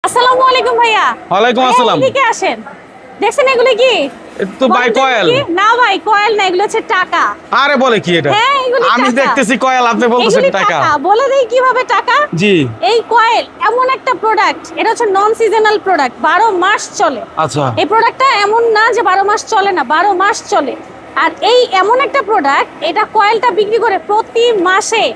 আসসালামু আলাইকুম ভাইয়া। ওয়ালাইকুম আসসালাম। এদিকে আসেন। দেখছেন এগুলো কি? তো ভাই কয়েল। না ভাই কয়েল না, এগুলো হচ্ছে টাকা। আরে বলে কি এটা? হ্যাঁ এগুলো আমি টাকা। দেখতেছি কয়েল, আপনি বলতেছেন এগুলি টাকা। বলে দেই কিভাবে টাকা? জি। এই কয়েল এমন একটা প্রোডাক্ট, এটা হচ্ছে নন সিজনাল প্রোডাক্ট, 12 মাস চলে। আচ্ছা। এই প্রোডাক্টটা এমন না যে 12 মাস চলে না, 12 মাস চলে। আর এই এমন একটা প্রোডাক্ট, এটা কয়েলটা বিক্রি করে প্রতি মাসে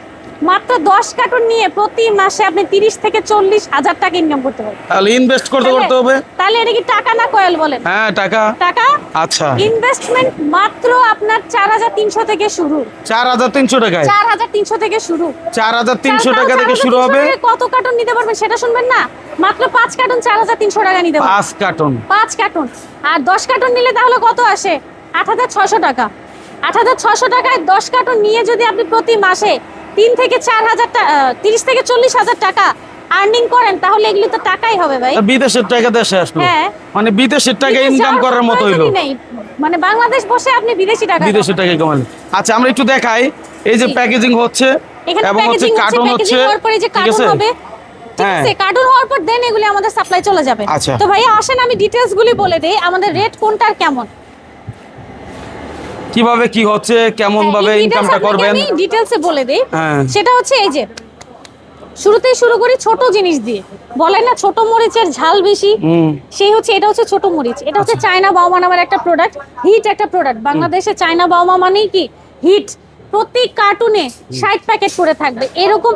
মাত্র 10 কার্টুন নিয়ে প্রতি মাসে আপনি 30 থেকে 40 হাজার টাকা ইনকাম করতে পারবেন। তাহলে ইনভেস্ট করতে হবে। তাহলে এটা কি টাকা না কয়েল বলেন? হ্যাঁ টাকা। টাকা। আচ্ছা। ইনভেস্টমেন্ট মাত্র আপনার 4300 থেকে শুরু। 4300 টাকায়? 4300 থেকে শুরু। 4300 টাকা থেকে শুরু হবে। কত কার্টন নিতে পারবেন সেটা শুনবেন না? মাত্র 5 কার্টন 4300 টাকা নিতে পারবেন। 5 কার্টন। 5 কার্টন। আর 10 কার্টন নিলে তাহলে কত আসে? 8600 টাকা। 8600 টাকায় 10 কার্টন নিয়ে যদি আপনি প্রতি মাসে 3 থেকে 4000 টাকা 30 থেকে 40 হাজার টাকা আর্নিং করেন, তাহলে এগুলো তো টাকাই হবে ভাই। বিদেশের টাকা দেশে আসলো। হ্যাঁ। মানে বিদেশের টাকা ইনকাম করার মতো হইলো। মানে বাংলাদেশ বসে আপনি বিদেশি টাকা বিদেশের টাকা কামালেন। আচ্ছা আমরা একটু দেখাই, এই যে প্যাকেজিং হচ্ছে এবং হচ্ছে কার্টন হচ্ছে, ঠিক আছে? ঠিক আছে, কার্টুন হওয়ার পর দেন এগুলি আমাদের সাপ্লাই চলে যাবে। আচ্ছা। তো ভাইয়া আসেন আমি ডিটেইলস গুলি বলে দেই, আমাদের রেট কোনটার কেমন, কিভাবে কি হচ্ছে, কেমন ভাবে ইনকামটা করবেন আমি ডিটেইলসে বলে দেই। হ্যাঁ। সেটা হচ্ছে এই যে শুরুতেই শুরু করি ছোট জিনিস দিয়ে। বলে না ছোট মরিচের ঝাল বেশি, সেই হচ্ছে এটা হচ্ছে ছোট মরিচ। এটা হচ্ছে চায়না বাওমা নামের একটা প্রোডাক্ট, হিট একটা প্রোডাক্ট। বাংলাদেশে চায়না বাওমা মানেই কি হিট। প্রতি কার্টুনে 60 প্যাকেট করে থাকবে। এরকম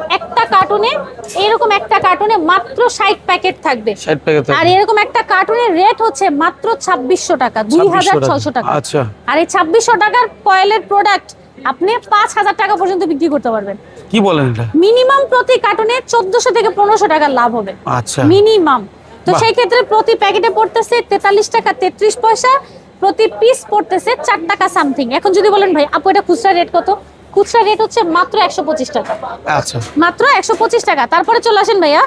একটা কার্টুনে মাত্র 60 প্যাকেট থাকবে। 60 প্যাকেট। আর এরকম একটা কার্টুনের রেট হচ্ছে মাত্র 2600 টাকা, 2600 টাকা। আচ্ছা। আর এই 2600 টাকার কয়েলের প্রোডাক্ট আপনি 5000 টাকা পর্যন্ত বিক্রি করতে পারবেন। কি বলেন এটা? মিনিমাম প্রতি কার্টুনে 1400 থেকে 1500 টাকা লাভ হবে। আচ্ছা। মিনিমাম। তো সেই ক্ষেত্রে প্রতি প্যাকেটে পড়তেছে 43 টাকা 33 পয়সা, প্রতি পিস পড়তেছে 4 টাকা সামথিং। এখন যদি বলেন ভাই আপু এটা খুচরা রেট কত? খুচরা রেট হচ্ছে মাত্র 125 টাকা। আচ্ছা। মাত্র 125 টাকা। তারপরে চলে আসেন ভাইয়া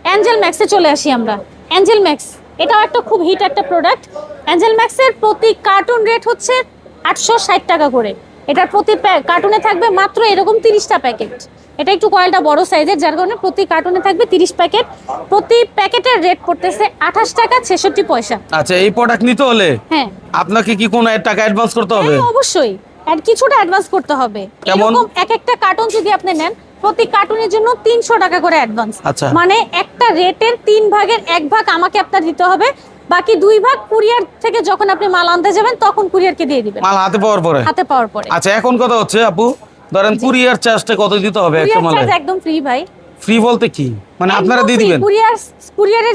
অ্যাঞ্জেল ম্যাক্সে চলে আসি আমরা। অ্যাঞ্জেল ম্যাক্স এটাও একটা খুব হিট একটা প্রোডাক্ট। অ্যাঞ্জেল ম্যাক্সের প্রতি কার্টুন রেট হচ্ছে 860 টাকা করে। এটার প্রতি কার্টুনে থাকবে মাত্র এরকম 30টা প্যাকেট। এটা একটু কয়েলটা বড় সাইজের, যার কারণে প্রতি কার্টুনে থাকবে 30 প্যাকেট। প্রতি প্যাকেটের রেট পড়তেছে 28 টাকা 66 পয়সা। আচ্ছা, এই প্রোডাক্ট নিতে হলে হ্যাঁ আপনাকে কি কোনো টাকা অ্যাডভান্স করতে হবে? হ্যাঁ অবশ্যই, আর কিছুটা অ্যাডভান্স করতে হবে। কেমন? এরকম একটা কার্টুন যদি আপনি নেন, প্রতি কার্টুনের জন্য 300 টাকা করে অ্যাডভান্স। আচ্ছা। মানে একটা রেটের 3 ভাগের 1 ভাগ আমাকে আপনার দিতে হবে, বাকি 2 ভাগ কুরিয়ার থেকে যখন আপনি মাল আনতে যাবেন তখন কুরিয়ারকে দিয়ে দিবেন। মাল হাতে পাওয়ার পরে? হাতে পাওয়ার পরে। আচ্ছা, এখন কথা হচ্ছে আপু, ধরেন কুরিয়ার চার্জটা কত দিতে হবে একটা কুরিয়ার মালে? চার্জ একদম ফ্রি ভাই। ফ্রি বলতে কি মানে আপনারা দিয়ে দিবেন? কুরিয়ারের